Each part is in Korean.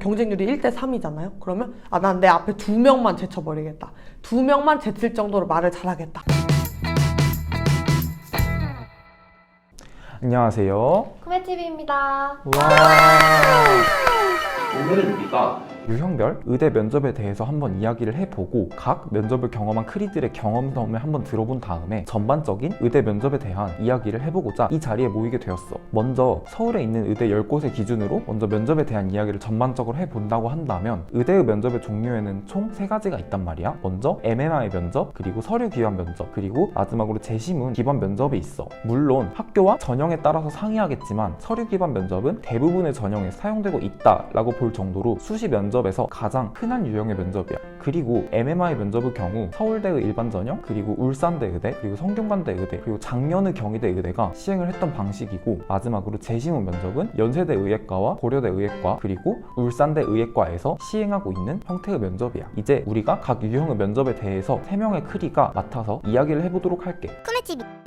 경쟁률이 1대 3이잖아요. 그러면 난 내 앞에 2명만 제쳐버리겠다. 2명만 제칠 정도로 말을 잘하겠다. 안녕하세요. 쿠메TV입니다. 와. 오늘은 우리가 유형별 의대 면접에 대해서 한번 이야기를 해보고 각 면접을 경험한 크리들의 경험담을 한번 들어본 다음에 전반적인 의대 면접에 대한 이야기를 해보고자 이 자리에 모이게 되었어. 먼저 서울에 있는 의대 10곳의 기준으로 먼저 면접에 대한 이야기를 전반적으로 해본다고 한다면 의대의 면접의 종류에는 총 3가지가 있단 말이야. 먼저 MMI 면접, 그리고 서류 기반 면접, 그리고 마지막으로 재심문 기반 면접이 있어. 물론 학교와 전형에 따라서 상이하겠지만 서류 기반 면접은 대부분의 전형에 사용되고 있다라고 볼 정도로 수시 면접에서 가장 흔한 유형의 면접이야. 그리고 MMI 면접의 경우 서울대의 일반 전형, 그리고 울산대 의대, 그리고 성균관대 의대, 그리고 작년의 경희대 의대가 시행을 했던 방식이고, 마지막으로 재심문 면접은 연세대 의예과와 고려대 의예과, 그리고 울산대 의예과에서 시행하고 있는 형태의 면접이야. 이제 우리가 각 유형의 면접에 대해서 3명의 크리가 맡아서 이야기를 해보도록 할게.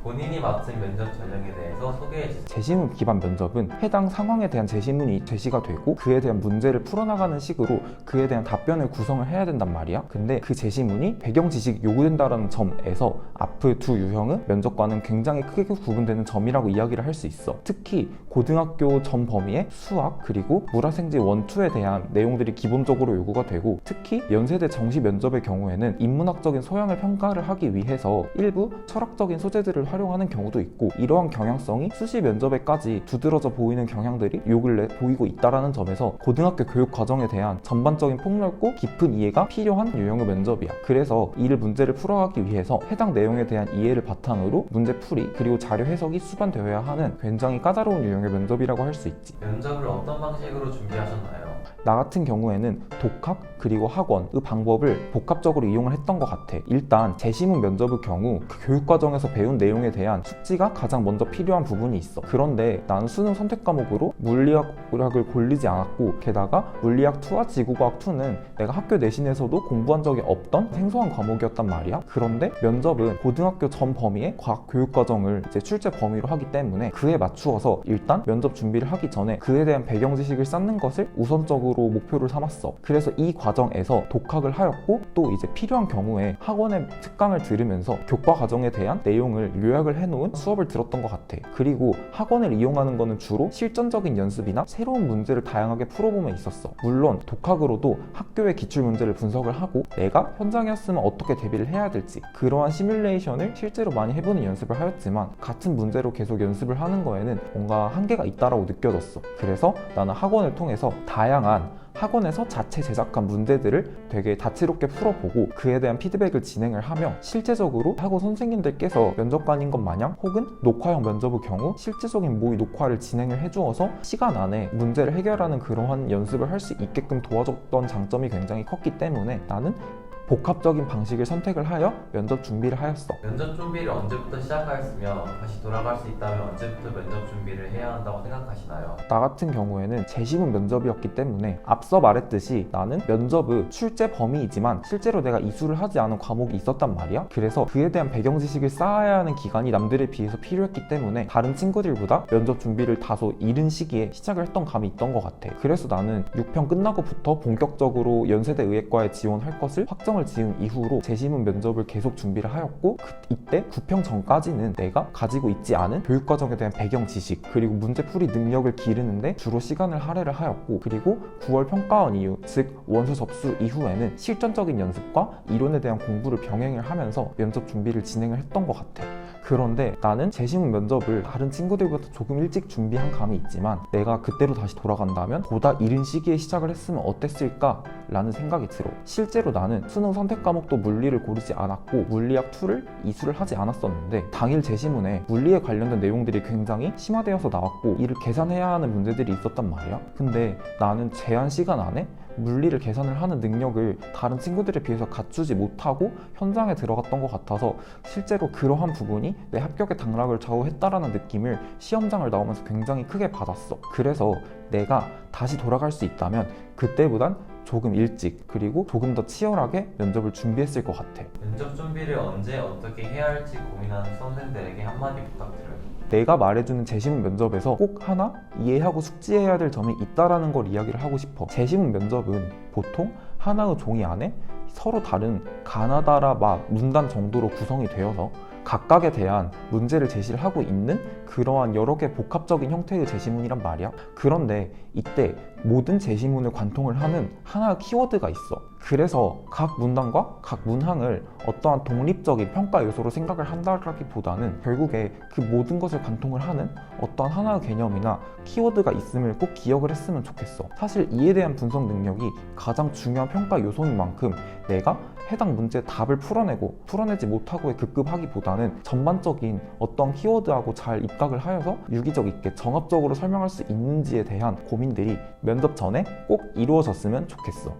본인이 맡은 면접 전형에 대해서 소개해주세요. 재심문 기반 면접은 해당 상황에 대한 재심문이 제시가 되고 그에 대한 문제를 풀어나가는 식으로 그에 대한 답변을 구성을 해야 된단 말이야. 근데 그 재심문이 배경 지식이 요구된다는 점에서 앞의 두 유형은 면접과는 굉장히 크게 구분되는 점이라고 이야기를 할 수 있어. 특히 고등학교 전 범위의 수학 그리고 물화생지 1, 2에 대한 내용들이 기본적으로 요구가 되고, 특히 연세대 정시 면접의 경우에는 인문학적인 소양을 평가를 하기 위해서 일부 철학적인 소재들을 활용하는 경우도 있고, 이러한 경향성이 수시 면접에까지 두드러져 보이는 경향들이 요 근래 보이고 있다는 점에서 고등학교 교육 과정에 대한 전반적인 폭넓고 깊은 이해가 필요한 유형의 면접이야. 그래서 이를 문제를 풀어가기 위해서 해당 내용에 대한 이해를 바탕으로 문제 풀이 그리고 자료 해석이 수반되어야 하는 굉장히 까다로운 유형의 면접이라고 할 수 있지. 면접을 어떤 방식으로 준비하셨나요? 나 같은 경우에는 독학 그리고 학원의 방법을 복합적으로 이용을 했던 것 같아. 일단 재심문 면접의 경우 그 교육과정에서 배운 내용에 대한 숙지가 가장 먼저 필요한 부분이 있어. 그런데 나는 수능 선택 과목으로 물리학을 고르지 않았고, 게다가 물리학 2와 지구과학 2는 내가 학교 내신에서도 공부한 적이 없던 생소한 과목이었단 말이야. 그런데 면접은 고등학교 전 범위의 과학 교육과정을 이제 출제 범위로 하기 때문에 그에 맞추어서 일단 면접 준비를 하기 전에 그에 대한 배경 지식을 쌓는 것을 우선적으로 목표를 삼았어. 그래서 이 과정에서 독학을 하였고, 또 이제 필요한 경우에 학원의 특강을 들으면서 교과 과정에 대한 내용을 요약을 해놓은 수업을 들었던 것 같아. 그리고 학원을 이용하는 거는 주로 실전적인 연습이나 새로운 문제를 다양하게 풀어보면 있었어. 물론 독학으로도 학교의 기출 문제를 분석을 하고 내가 현장이었으면 어떻게 대비를 해야 될지 그러한 시뮬레이션을 실제로 많이 해보는 연습을 하였지만, 같은 문제로 계속 연습을 하는 거에는 뭔가 한계가 있다라고 느껴졌어. 그래서 나는 학원을 통해서 다양한 학원에서 자체 제작한 문제들을 되게 다채롭게 풀어보고 그에 대한 피드백을 진행을 하며, 실제적으로 학원 선생님들께서 면접관인 것 마냥 혹은 녹화형 면접의 경우 실제적인 모의 녹화를 진행을 해주어서 시간 안에 문제를 해결하는 그러한 연습을 할 수 있게끔 도와줬던 장점이 굉장히 컸기 때문에 나는 복합적인 방식을 선택을 하여 면접 준비를 하였어. 면접 준비를 언제부터 시작하였으며 다시 돌아갈 수 있다면 언제부터 면접 준비를 해야 한다고 생각하시나요? 나 같은 경우에는 재심문 면접이었기 때문에 앞서 말했듯이 나는 면접의 출제 범위이지만 실제로 내가 이수를 하지 않은 과목이 있었단 말이야. 그래서 그에 대한 배경 지식을 쌓아야 하는 기간이 남들에 비해서 필요했기 때문에 다른 친구들보다 면접 준비를 다소 이른 시기에 시작을 했던 감이 있던 것 같아. 그래서 나는 6평 끝나고부터 본격적으로 연세대 의예과에 지원할 것을 확정을 지은 이후로 재심문 면접을 계속 준비를 하였고, 이때 9평 전까지는 내가 가지고 있지 않은 교육과정에 대한 배경 지식 그리고 문제풀이 능력을 기르는데 주로 시간을 할애를 하였고, 그리고 9월 평가원 이후, 즉 원서 접수 이후에는 실전적인 연습과 이론에 대한 공부를 병행을 하면서 면접 준비를 진행을 했던 것 같아. 그런데 나는 재심문 면접을 다른 친구들보다 조금 일찍 준비한 감이 있지만, 내가 그때로 다시 돌아간다면 보다 이른 시기에 시작을 했으면 어땠을까 라는 생각이 들어. 실제로 나는 수능 선택 과목도 물리를 고르지 않았고 물리학 2를 이수를 하지 않았었는데, 당일 재심문에 물리에 관련된 내용들이 굉장히 심화되어서 나왔고 이를 계산해야 하는 문제들이 있었단 말이야. 근데 나는 제한 시간 안에 물리를 계산을 하는 능력을 다른 친구들에 비해서 갖추지 못하고 현장에 들어갔던 것 같아서 실제로 그러한 부분이 내 합격의 당락을 좌우했다라는 느낌을 시험장을 나오면서 굉장히 크게 받았어. 그래서 내가 다시 돌아갈 수 있다면 그때보단 조금 일찍 그리고 조금 더 치열하게 면접을 준비했을 것 같아. 면접 준비를 언제 어떻게 해야 할지 고민하는 수험생들에게 한마디 부탁드려요. 내가 말해주는 재시문 면접에서 꼭 하나 이해하고 숙지해야 될 점이 있다라는 걸 이야기를 하고 싶어. 재시문 면접은 보통 하나의 종이 안에 서로 다른 가나다라 문단 정도로 구성이 되어서 각각에 대한 문제를 제시를 하고 있는 그러한 여러 개 복합적인 형태의 제시문이란 말이야. 그런데 이때 모든 제시문을 관통을 하는 하나의 키워드가 있어. 그래서 각 문단과 각 문항을 어떠한 독립적인 평가 요소로 생각을 한다기보다는 결국에 그 모든 것을 관통을 하는 어떠한 하나의 개념이나 키워드가 있음을 꼭 기억을 했으면 좋겠어. 사실 이에 대한 분석 능력이 가장 중요한 평가 요소인 만큼 내가 해당 문제의 답을 풀어내지 못하고에 급급하기보다는 전반적인 어떤 키워드하고 잘 입각을 하여서 유기적 있게 정합적으로 설명할 수 있는지에 대한 고민들이 면접 전에 꼭 이루어졌으면 좋겠어.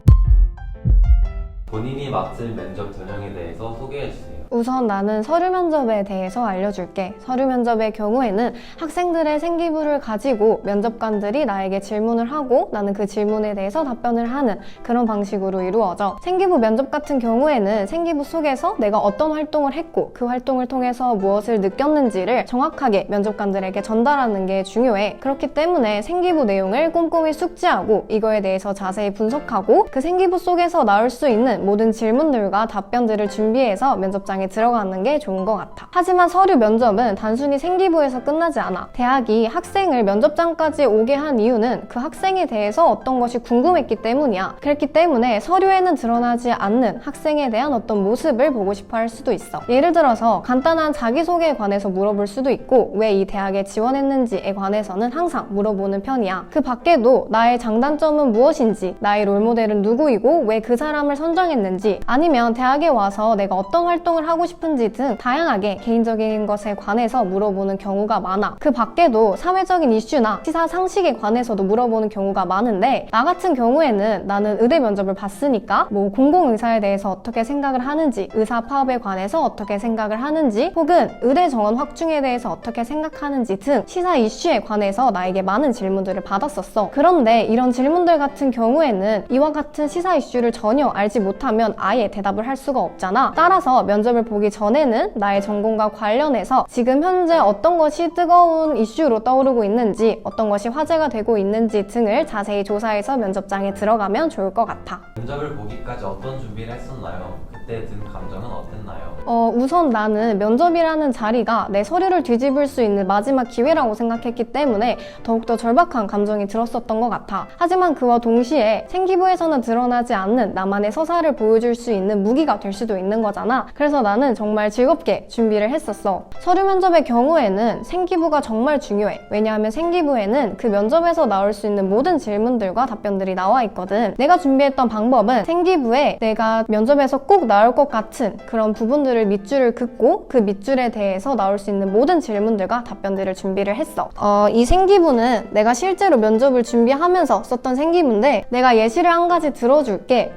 본인이 맡은 면접 전형에 대해서 소개해주세요. 우선 나는 서류 면접에 대해서 알려줄게. 서류 면접의 경우에는 학생들의 생기부를 가지고 면접관들이 나에게 질문을 하고 나는 그 질문에 대해서 답변을 하는 그런 방식으로 이루어져. 생기부 면접 같은 경우에는 생기부 속에서 내가 어떤 활동을 했고 그 활동을 통해서 무엇을 느꼈는지를 정확하게 면접관들에게 전달하는 게 중요해. 그렇기 때문에 생기부 내용을 꼼꼼히 숙지하고 이거에 대해서 자세히 분석하고 그 생기부 속에서 나올 수 있는 모든 질문들과 답변들을 준비해서 면접장에 들어가는 게 좋은 것 같아. 하지만 서류 면접은 단순히 생기부에서 끝나지 않아. 대학이 학생을 면접장까지 오게 한 이유는 그 학생에 대해서 어떤 것이 궁금했기 때문이야. 그렇기 때문에 서류에는 드러나지 않는 학생에 대한 어떤 모습을 보고 싶어 할 수도 있어. 예를 들어서 간단한 자기소개에 관해서 물어볼 수도 있고 왜 이 대학에 지원했는지에 관해서는 항상 물어보는 편이야. 그 밖에도 나의 장단점은 무엇인지, 나의 롤모델은 누구이고 왜 그 사람을 선정했는지, 아니면 대학에 와서 내가 어떤 활동을 하고 싶은지 등 다양하게 개인적인 것에 관해서 물어보는 경우가 많아. 그 밖에도 사회적인 이슈나 시사 상식에 관해서도 물어보는 경우가 많은데 나 같은 경우에는 나는 의대 면접을 봤으니까 공공의사에 대해서 어떻게 생각을 하는지, 의사 파업에 관해서 어떻게 생각을 하는지, 혹은 의대 정원 확충에 대해서 어떻게 생각하는지 등 시사 이슈에 관해서 나에게 많은 질문들을 받았었어. 그런데 이런 질문들 같은 경우에는 이와 같은 시사 이슈를 전혀 알지 못하면 아예 대답을 할 수가 없잖아. 따라서 면접을 보기 전에는 나의 전공과 관련해서 지금 현재 어떤 것이 뜨거운 이슈로 떠오르고 있는지, 어떤 것이 화제가 되고 있는지 등을 자세히 조사해서 면접장에 들어가면 좋을 것 같아. 면접을 보기까지 어떤 준비를 했었나요? 그때 든 감정은 어땠나요? 우선 나는 면접이라는 자리가 내 서류를 뒤집을 수 있는 마지막 기회라고 생각했기 때문에 더욱더 절박한 감정이 들었었던 것 같아. 하지만 그와 동시에 생기부에서는 드러나지 않는 나만의 서사를 보여줄 수 있는 무기가 될 수도 있는 거잖아. 그래서 나는 정말 즐겁게 준비를 했었어. 서류 면접의 경우에는 생기부가 정말 중요해. 왜냐하면 생기부에는 그 면접에서 나올 수 있는 모든 질문들과 답변들이 나와 있거든. 내가 준비했던 방법은 생기부에 내가 면접에서 꼭 나올 것 같은 그런 부분들을 밑줄을 긋고 그 밑줄에 대해서 나올 수 있는 모든 질문들과 답변들을 준비를 했어. 이 생기부는 내가 실제로 면접을 준비하면서 썼던 생기부인데 내가 예시를 한 가지 들어줄게.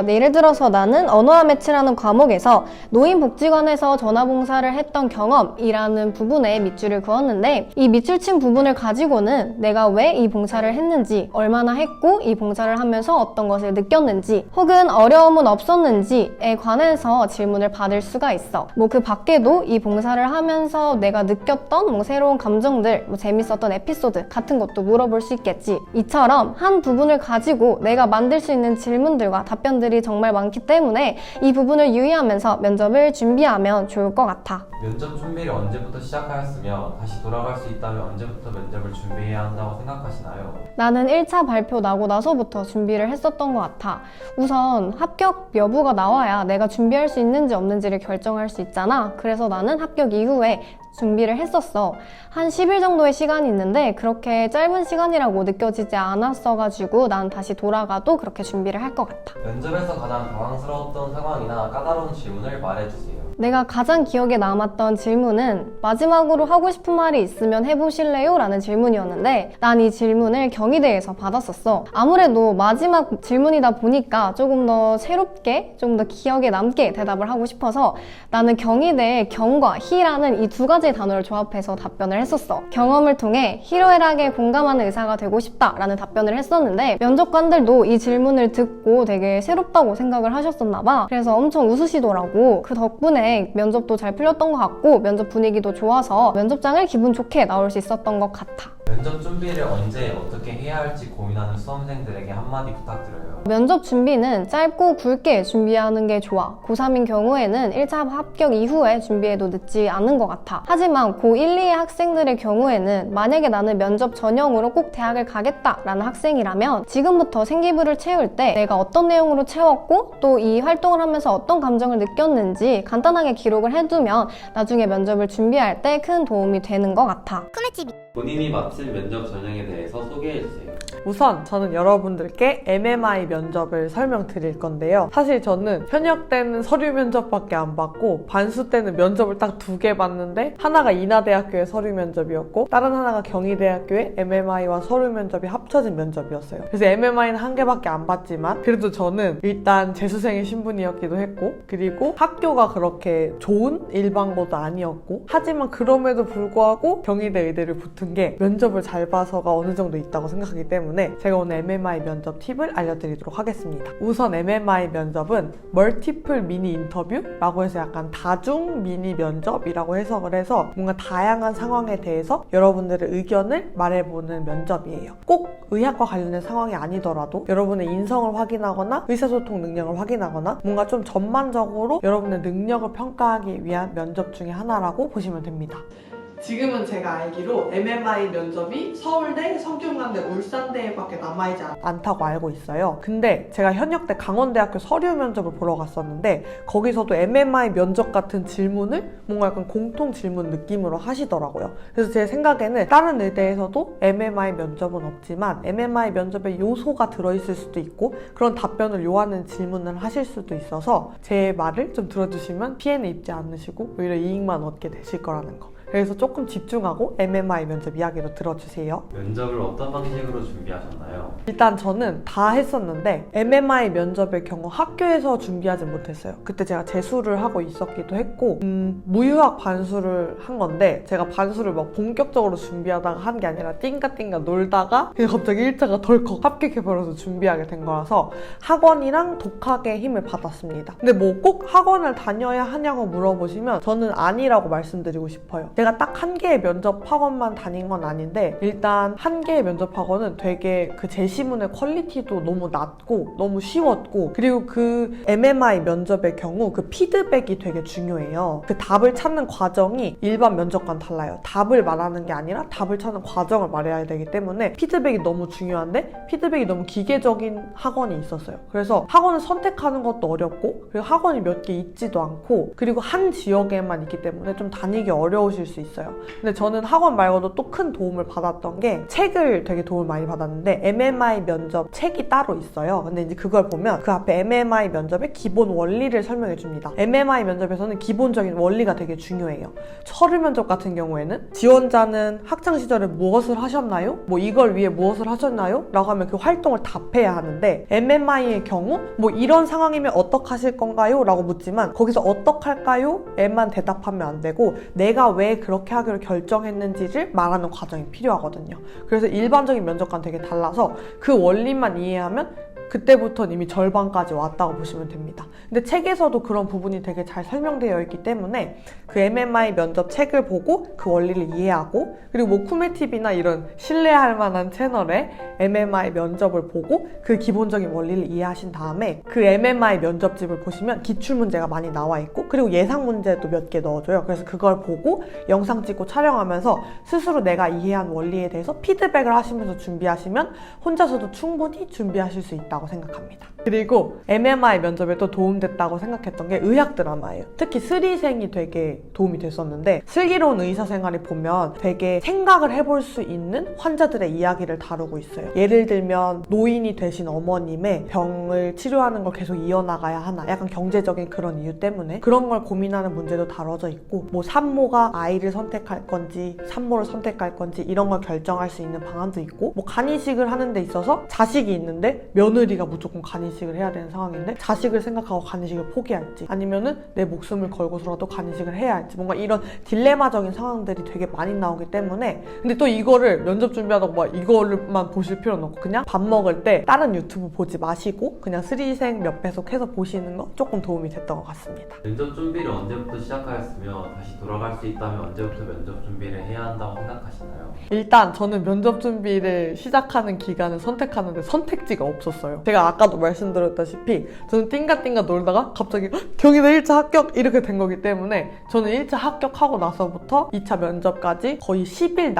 예를 들어서 나는 언어와 매치라는 과목에서 노인복지관에서 전화봉사를 했던 경험이라는 부분에 밑줄을 그었는데 이 밑줄 친 부분을 가지고는 내가 왜 이 봉사를 했는지, 얼마나 했고 이 봉사를 하면서 어떤 것을 느꼈는지, 혹은 어려움은 없었는지에 관해서 질문을 받을 수가 있어. 그 밖에도 이 봉사를 하면서 내가 느꼈던 새로운 감정들, 재밌었던 에피소드 같은 것도 물어볼 수 있겠지. 이처럼 한 부분을 가지고 내가 만들 수 있는 질문들과 답변들이 정말 많기 때문에 이 부분을 유의하면서 면접을 준비하면 좋을 것 같아. 면접 준비를 언제부터 시작하였으며 다시 돌아갈 수 있다면 언제부터 면접을 준비해야 한다고 생각하시나요? 나는 1차 발표 나고 나서부터 준비를 했었던 것 같아. 우선 합격 여부가 나와야 내가 준비할 수 있는지 없는지를 결정할 수 있잖아. 그래서 나는 합격 이후에 준비를 했었어. 한 10일 정도의 시간이 있는데 그렇게 짧은 시간이라고 느껴지지 않았어가지고 난 다시 돌아가도 그렇게 준비를 할 것 같아. 면접에서 가장 당황스러웠던 상황이나 까다로운 질문을 말해주세요. 내가 가장 기억에 남았던 질문은 마지막으로 하고 싶은 말이 있으면 해보실래요? 라는 질문이었는데 난 이 질문을 경희대에서 받았었어. 아무래도 마지막 질문이다 보니까 조금 더 새롭게, 좀 더 기억에 남게 대답을 하고 싶어서 나는 경희대의 경과 희라는 이 두 가지 가지 단어를 조합해서 답변을 했었어. 경험을 통해 희로애락에 공감하는 의사가 되고 싶다라는 답변을 했었는데 면접관들도 이 질문을 듣고 되게 새롭다고 생각을 하셨었나 봐. 그래서 엄청 웃으시더라고. 그 덕분에 면접도 잘 풀렸던 것 같고 면접 분위기도 좋아서 면접장을 기분 좋게 나올 수 있었던 것 같아. 면접 준비를 언제 어떻게 해야 할지 고민하는 수험생들에게 한마디 부탁드려요. 면접 준비는 짧고 굵게 준비하는 게 좋아. 고3인 경우에는 1차 합격 이후에 준비해도 늦지 않은 것 같아. 하지만 고1, 2의 학생들의 경우에는 만약에 나는 면접 전형으로 꼭 대학을 가겠다라는 학생이라면 지금부터 생기부를 채울 때 내가 어떤 내용으로 채웠고 또 이 활동을 하면서 어떤 감정을 느꼈는지 간단하게 기록을 해두면 나중에 면접을 준비할 때 큰 도움이 되는 것 같아. 본인이 맡은 면접 전형에 대해서 소개해주세요. 우선 저는 여러분들께 MMI 면접을 설명드릴 건데요. 사실 저는 현역 때는 서류 면접밖에 안 받고 반수 때는 면접을 딱 2개 봤는데 하나가 인하대학교의 서류 면접이었고 다른 하나가 경희대학교의 MMI와 서류 면접이 합쳐진 면접이었어요. 그래서 MMI는 1개밖에 안 봤지만 그래도 저는 일단 재수생의 신분이었기도 했고 그리고 학교가 그렇게 좋은 일반고도 아니었고 하지만 그럼에도 불구하고 경희대 의대를 붙은 게 면접을 잘 봐서가 어느 정도 있다고 생각하기 때문에 제가 오늘 MMI 면접 팁을 알려드리도록 하겠습니다. 우선 MMI 면접은 멀티플 미니 인터뷰라고 해서 약간 다중 미니 면접이라고 해석을 해서 뭔가 다양한 상황에 대해서 여러분들의 의견을 말해보는 면접이에요. 꼭 의학과 관련된 상황이 아니더라도 여러분의 인성을 확인하거나 의사소통 능력을 확인하거나 뭔가 좀 전반적으로 여러분의 능력을 평가하기 위한 면접 중에 하나라고 보시면 됩니다. 지금은 제가 알기로 MMI 면접이 서울대, 성균관대, 울산대에밖에 남아있지 않다고 알고 있어요. 근데 제가 현역 때 강원대학교 서류 면접을 보러 갔었는데 거기서도 MMI 면접 같은 질문을 뭔가 약간 공통 질문 느낌으로 하시더라고요. 그래서 제 생각에는 다른 의대에서도 MMI 면접은 없지만 MMI 면접에 요소가 들어있을 수도 있고 그런 답변을 요하는 질문을 하실 수도 있어서 제 말을 좀 들어주시면 피해는 입지 않으시고 오히려 이익만 얻게 되실 거라는 거. 그래서 조금 집중하고 MMI 면접 이야기도 들어주세요. 면접을 어떤 방식으로 준비하셨나요? 일단 저는 다 했었는데 MMI 면접의 경우 학교에서 준비하지 못했어요. 그때 제가 재수를 하고 있었기도 했고 무유학 반수를 한 건데 제가 반수를 막 본격적으로 준비하다가 한 게 아니라 띵가띵가 놀다가 그냥 갑자기 1차가 덜컥 합격해버려서 준비하게 된 거라서 학원이랑 독학의 힘을 받았습니다. 근데 뭐 꼭 학원을 다녀야 하냐고 물어보시면 저는 아니라고 말씀드리고 싶어요. 제가 딱 한 개의 면접 학원만 다닌 건 아닌데 일단 한 개의 면접 학원은 되게 그 제시문의 퀄리티도 너무 낮고 너무 쉬웠고 그리고 그 MMI 면접의 경우 그 피드백이 되게 중요해요. 그 답을 찾는 과정이 일반 면접과는 달라요. 답을 말하는 게 아니라 답을 찾는 과정을 말해야 되기 때문에 피드백이 너무 중요한데 피드백이 너무 기계적인 학원이 있었어요. 그래서 학원을 선택하는 것도 어렵고 그리고 학원이 몇 개 있지도 않고 그리고 한 지역에만 있기 때문에 좀 다니기 어려우실 수 있어요. 근데 저는 학원 말고도 또 큰 도움을 받았던 게 책을 되게 도움을 많이 받았는데 MMI 면접 책이 따로 있어요. 근데 이제 그걸 보면 그 앞에 MMI 면접의 기본 원리를 설명해 줍니다. MMI 면접에서는 기본적인 원리가 되게 중요해요. 서류 면접 같은 경우에는 지원자는 학창시절에 무엇을 하셨나요? 뭐 이걸 위해 무엇을 하셨나요? 라고 하면 그 활동을 답해야 하는데 MMI의 경우 뭐 이런 상황이면 어떡하실 건가요? 라고 묻지만 거기서 어떡할까요? 에만 대답하면 안 되고 내가 왜 그렇게 하기로 결정했는지를 말하는 과정이 필요하거든요. 그래서 일반적인 면접과는 되게 달라서 그 원리만 이해하면 그때부터는 이미 절반까지 왔다고 보시면 됩니다. 근데 책에서도 그런 부분이 되게 잘 설명되어 있기 때문에 그 MMI 면접 책을 보고 그 원리를 이해하고 그리고 뭐 쿠메TV나 이런 신뢰할 만한 채널에 MMI 면접을 보고 그 기본적인 원리를 이해하신 다음에 그 MMI 면접집을 보시면 기출문제가 많이 나와 있고 그리고 예상 문제도 몇 개 넣어줘요. 그래서 그걸 보고 영상 찍고 촬영하면서 스스로 내가 이해한 원리에 대해서 피드백을 하시면서 준비하시면 혼자서도 충분히 준비하실 수 있다고 생각합니다. 그리고 MMI 면접에 또 도움됐다고 생각했던 게 의학 드라마예요. 특히 스리생이 되게 도움이 됐었는데 슬기로운 의사생활을 보면 되게 생각을 해볼 수 있는 환자들의 이야기를 다루고 있어요. 예를 들면 노인이 되신 어머님의 병을 치료하는 걸 계속 이어나가야 하나 약간 경제적인 그런 이유 때문에 그런 걸 고민하는 문제도 다뤄져 있고 뭐 산모가 아이를 선택할 건지 산모를 선택할 건지 이런 걸 결정할 수 있는 방안도 있고 뭐 간이식을 하는 데 있어서 자식이 있는데 며느리가 무조건 간이식을 간이식을 해야 되는 상황인데 자식을 생각하고 간이식을 포기할지 아니면은 내 목숨을 걸고서라도 간이식을 해야 할지 뭔가 이런 딜레마적인 상황들이 되게 많이 나오기 때문에 근데 또 이거를 면접 준비하다가 막 이거를만 보실 필요는 없고 그냥 밥 먹을 때 다른 유튜브 보지 마시고 그냥 스리생 몇 배속 해서 보시는 거 조금 도움이 됐던 것 같습니다. 면접 준비를 언제부터 시작하였으며 다시 돌아갈 수 있다면 언제부터 면접 준비를 해야 한다고 생각하시나요? 일단 저는 면접 준비를 시작하는 기간을 선택하는데 선택지가 없었어요. 제가 아까도 말씀드렸다시피 저는 띵가띵가 놀다가 갑자기 경희대 1차 합격 이렇게 된 거기 때문에 저는 1차 합격하고 나서부터 2차 면접까지 거의 10일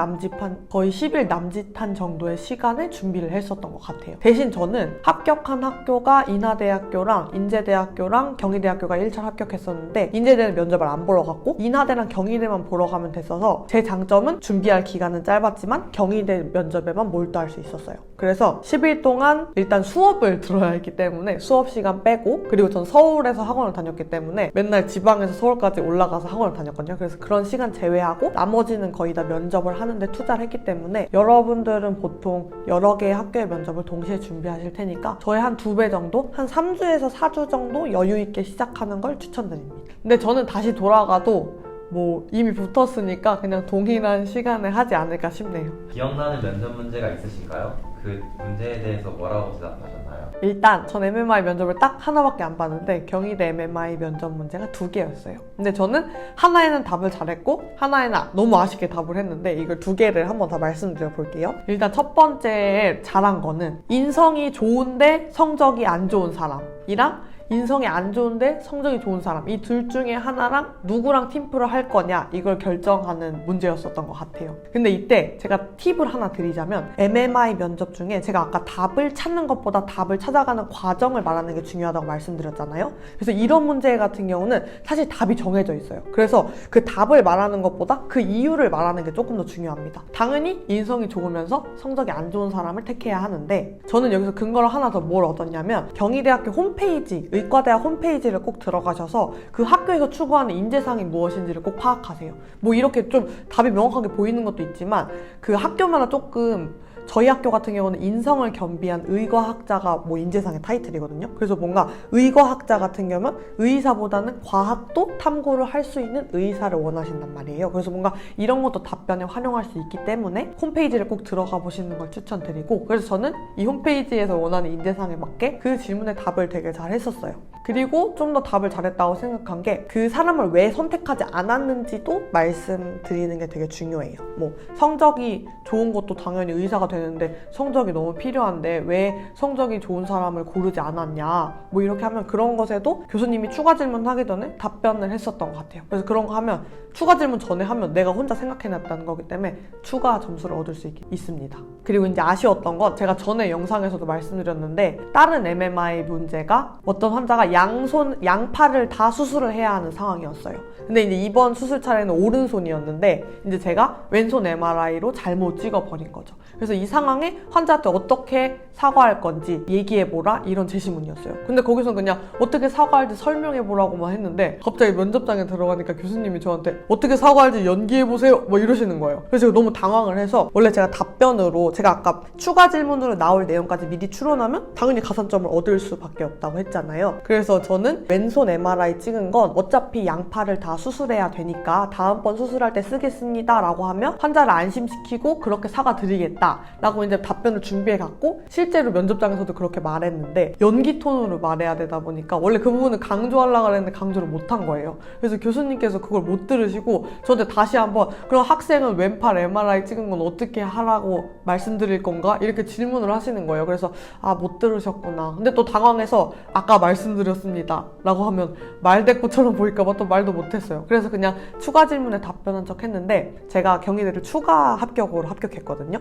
남짓한 정도의 시간을 준비를 했었던 것 같아요. 대신 저는 합격한 학교가 인하대학교랑 인제대학교랑 경희대학교가 1차 합격했었는데 인제대는 면접을 안 보러 갔고 인하대랑 경희대만 보러 가면 됐어서 제 장점은 준비할 기간은 짧았지만 경희대 면접에만 몰두할 수 있었어요. 그래서 10일 동안 일단 수업을 들어야 했기 때문에 수업 시간 빼고 그리고 전 서울에서 학원을 다녔기 때문에 맨날 지방에서 서울까지 올라가서 학원을 다녔거든요. 그래서 그런 시간 제외하고 나머지는 거의 다 면접을 하는데 투자를 했기 때문에 여러분들은 보통 여러 개의 학교의 면접을 동시에 준비하실 테니까 저의 한 2배 정도? 한 3주에서 4주 정도 여유 있게 시작하는 걸 추천드립니다. 근데 저는 다시 돌아가도 뭐 이미 붙었으니까 그냥 동일한 시간에 하지 않을까 싶네요. 기억나는 면접 문제가 있으신가요? 그 문제에 대해서 뭐라고 대답하셨나요? 일단 전 MMI 면접을 딱 하나밖에 안 봤는데 경희대 MMI 면접 문제가 2개였어요. 근데 저는 하나에는 답을 잘했고 하나에는 너무 아쉽게 답을 했는데 이걸 2개를 한번 다 말씀드려 볼게요. 일단 첫 번째 잘한 거는 인성이 좋은데 성적이 안 좋은 사람이랑 인성이 안 좋은데 성적이 좋은 사람 이 둘 중에 하나랑 누구랑 팀플을 할 거냐 이걸 결정하는 문제였었던 것 같아요. 근데 이때 제가 팁을 하나 드리자면 MMI 면접 중에 제가 아까 답을 찾는 것보다 답을 찾아가는 과정을 말하는 게 중요하다고 말씀드렸잖아요. 그래서 이런 문제 같은 경우는 사실 답이 정해져 있어요. 그래서 그 답을 말하는 것보다 그 이유를 말하는 게 조금 더 중요합니다. 당연히 인성이 좋으면서 성적이 안 좋은 사람을 택해야 하는데 저는 여기서 근거를 하나 더 뭘 얻었냐면 경희대학교 홈페이지 의과대학 홈페이지를 꼭 들어가셔서 그 학교에서 추구하는 인재상이 무엇인지를 꼭 파악하세요. 뭐 이렇게 좀 답이 명확하게 보이는 것도 있지만 그 학교마다 조금 저희 학교 같은 경우는 인성을 겸비한 의과학자가 뭐 인재상의 타이틀이거든요. 그래서 뭔가 의과학자 같은 경우는 의사보다는 과학도 탐구를 할 수 있는 의사를 원하신단 말이에요. 그래서 뭔가 이런 것도 답변에 활용할 수 있기 때문에 홈페이지를 꼭 들어가 보시는 걸 추천드리고 그래서 저는 이 홈페이지에서 원하는 인재상에 맞게 그 질문에 답을 되게 잘 했었어요. 그리고 좀 더 답을 잘했다고 생각한 게 그 사람을 왜 선택하지 않았는지도 말씀드리는 게 되게 중요해요. 뭐 성적이 좋은 것도 당연히 의사가 되는데 성적이 너무 필요한데 왜 성적이 좋은 사람을 고르지 않았냐 뭐 이렇게 하면 그런 것에도 교수님이 추가 질문 하기 전에 답변을 했었던 것 같아요. 그래서 그런 거 하면 추가 질문 전에 하면 내가 혼자 생각해냈다는 거기 때문에 추가 점수를 얻을 수 있습니다. 그리고 이제 아쉬웠던 건 제가 전에 영상에서도 말씀드렸는데 다른 MMI 문제가 어떤 환자가 양팔을 다 수술을 해야 하는 상황이었어요. 근데 이제 이번 수술 차례는 오른손이었는데 이제 제가 왼손 MRI로 잘못 찍어버린 거죠. 그래서 이 상황에 환자한테 어떻게 사과할 건지 얘기해보라 이런 제시문이었어요. 근데 거기서 그냥 어떻게 사과할지 설명해보라고만 했는데 갑자기 면접장에 들어가니까 교수님이 저한테 어떻게 사과할지 연기해보세요 뭐 이러시는 거예요. 그래서 제가 너무 당황을 해서 원래 제가 답변으로 제가 아까 추가 질문으로 나올 내용까지 미리 추론하면 당연히 가산점을 얻을 수밖에 없다고 했잖아요. 그래서 저는 왼손 MRI 찍은 건 어차피 양팔을 다 수술해야 되니까 다음번 수술할 때 쓰겠습니다 라고 하면 환자를 안심시키고 그렇게 사과드리겠다 라고 이제 답변을 준비해갖고 실제로 면접장에서도 그렇게 말했는데 연기 톤으로 말해야 되다 보니까 원래 그 부분을 강조하려고 했는데 강조를 못한 거예요. 그래서 교수님께서 그걸 못 들으시고 저한테 다시 한번 그럼 학생은 왼팔 MRI 찍은 건 어떻게 하라고 말씀드릴 건가? 이렇게 질문을 하시는 거예요. 그래서 못 들으셨구나. 근데 또 당황해서 아까 말씀드렸습니다 라고 하면 말대꾸처럼 보일까봐 또 말도 못했어요. 그래서 그냥 추가 질문에 답변한 척 했는데 제가 경희대를 추가 합격으로 합격했거든요.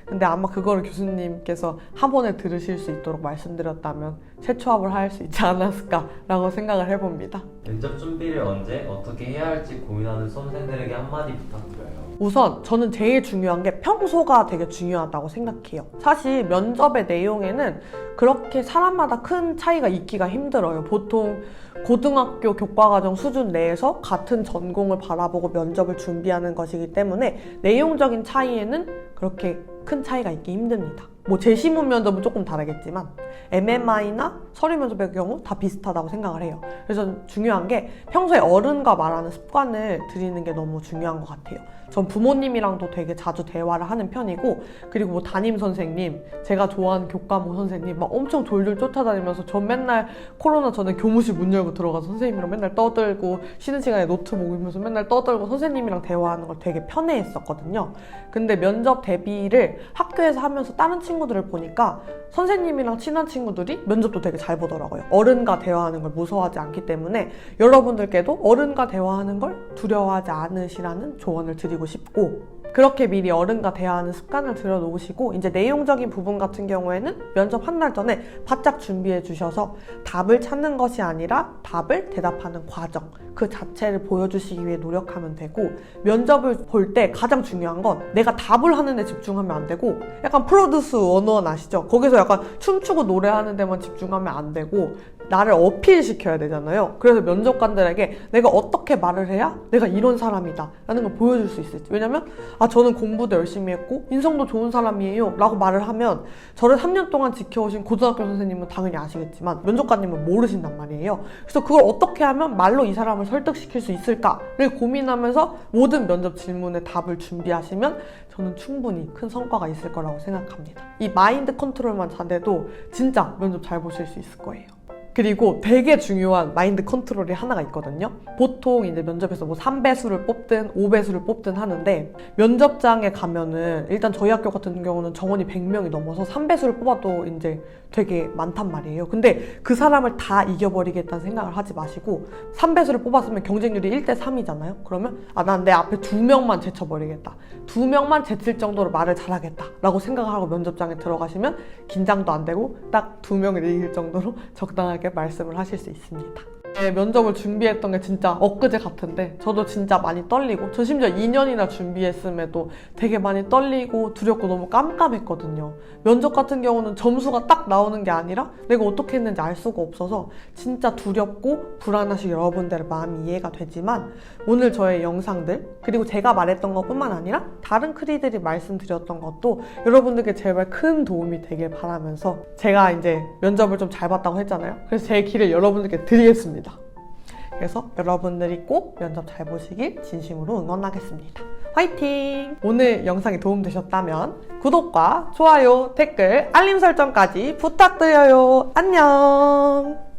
근데 아마 그거를 교수님께서 한 번에 들으실 수 있도록 말씀드렸다면 최초합을 할 수 있지 않았을까라고 생각을 해봅니다. 면접 준비를 언제 어떻게 해야 할지 고민하는 수험생들에게 한마디 부탁드려요. 우선 저는 제일 중요한 게 평소가 되게 중요하다고 생각해요. 사실 면접의 내용에는 그렇게 사람마다 큰 차이가 있기가 힘들어요. 보통 고등학교 교과과정 수준 내에서 같은 전공을 바라보고 면접을 준비하는 것이기 때문에 내용적인 차이에는 그렇게 큰 차이가 있기 힘듭니다. 뭐 재시문 면접은 조금 다르겠지만 MMI나 서류 면접의 경우 다 비슷하다고 생각을 해요. 그래서 중요한 게 평소에 어른과 말하는 습관을 들이는 게 너무 중요한 것 같아요. 전 부모님이랑도 되게 자주 대화를 하는 편이고, 그리고 뭐 담임 선생님, 제가 좋아하는 교과목 선생님 막 엄청 졸졸 쫓아다니면서 전 맨날 코로나 전에 교무실 문 열고 들어가서 선생님이랑 맨날 떠들고, 쉬는 시간에 노트 보면서 맨날 떠들고 선생님이랑 대화하는 걸 되게 편해했었거든요. 근데 면접 대비를 학교에서 하면서 다른 친구들을 보니까 선생님이랑 친한 친구들이 면접도 되게 잘 보더라고요. 어른과 대화하는 걸 무서워하지 않기 때문에 여러분들께도 어른과 대화하는 걸 두려워하지 않으시라는 조언을 드리고 싶고, 그렇게 미리 어른과 대화하는 습관을 들여놓으시고, 이제 내용적인 부분 같은 경우에는 면접 한 달 전에 바짝 준비해 주셔서 답을 찾는 것이 아니라 답을 대답하는 과정 그 자체를 보여주시기 위해 노력하면 되고, 면접을 볼 때 가장 중요한 건 내가 답을 하는 데 집중하면 안 되고, 약간 프로듀스 101 아시죠? 거기서 약간 춤추고 노래하는 데만 집중하면 안 되고 나를 어필시켜야 되잖아요. 그래서 면접관들에게 내가 어떻게 말을 해야 내가 이런 사람이다 라는 걸 보여줄 수 있을지. 왜냐면 저는 공부도 열심히 했고 인성도 좋은 사람이에요 라고 말을 하면 저를 3년 동안 지켜오신 고등학교 선생님은 당연히 아시겠지만 면접관님은 모르신단 말이에요. 그래서 그걸 어떻게 하면 말로 이 사람을 설득시킬 수 있을까를 고민하면서 모든 면접 질문에 답을 준비하시면 저는 충분히 큰 성과가 있을 거라고 생각합니다. 이 마인드 컨트롤만 잘해도 진짜 면접 잘 보실 수 있을 거예요. 그리고 되게 중요한 마인드 컨트롤이 하나가 있거든요. 보통 이제 면접에서 뭐 3배수를 뽑든 5배수를 뽑든 하는데, 면접장에 가면은 일단 저희 학교 같은 경우는 정원이 100명이 넘어서 3배수를 뽑아도 이제 되게 많단 말이에요. 근데 그 사람을 다 이겨버리겠다는 생각을 하지 마시고, 3배수를 뽑았으면 경쟁률이 1대3이잖아요. 그러면 난 내 앞에 2명만 제쳐버리겠다, 2명만 제칠 정도로 말을 잘하겠다 라고 생각을 하고 면접장에 들어가시면 긴장도 안 되고 딱 2명을 이길 정도로 적당하게 말씀을 하실 수 있습니다. 면접을 준비했던 게 진짜 엊그제 같은데 저도 진짜 많이 떨리고, 저 심지어 2년이나 준비했음에도 되게 많이 떨리고 두렵고 너무 깜깜했거든요. 면접 같은 경우는 점수가 딱 나오는 게 아니라 내가 어떻게 했는지 알 수가 없어서 진짜 두렵고 불안하신 여러분들의 마음이 이해가 되지만, 오늘 저의 영상들 그리고 제가 말했던 것뿐만 아니라 다른 크리들이 말씀드렸던 것도 여러분들께 제발 큰 도움이 되길 바라면서, 제가 이제 면접을 좀 잘 봤다고 했잖아요. 그래서 제 길을 여러분들께 드리겠습니다. 그래서 여러분들이 꼭 면접 잘 보시길 진심으로 응원하겠습니다. 화이팅! 오늘 영상이 도움되셨다면 구독과 좋아요, 댓글, 알림 설정까지 부탁드려요. 안녕!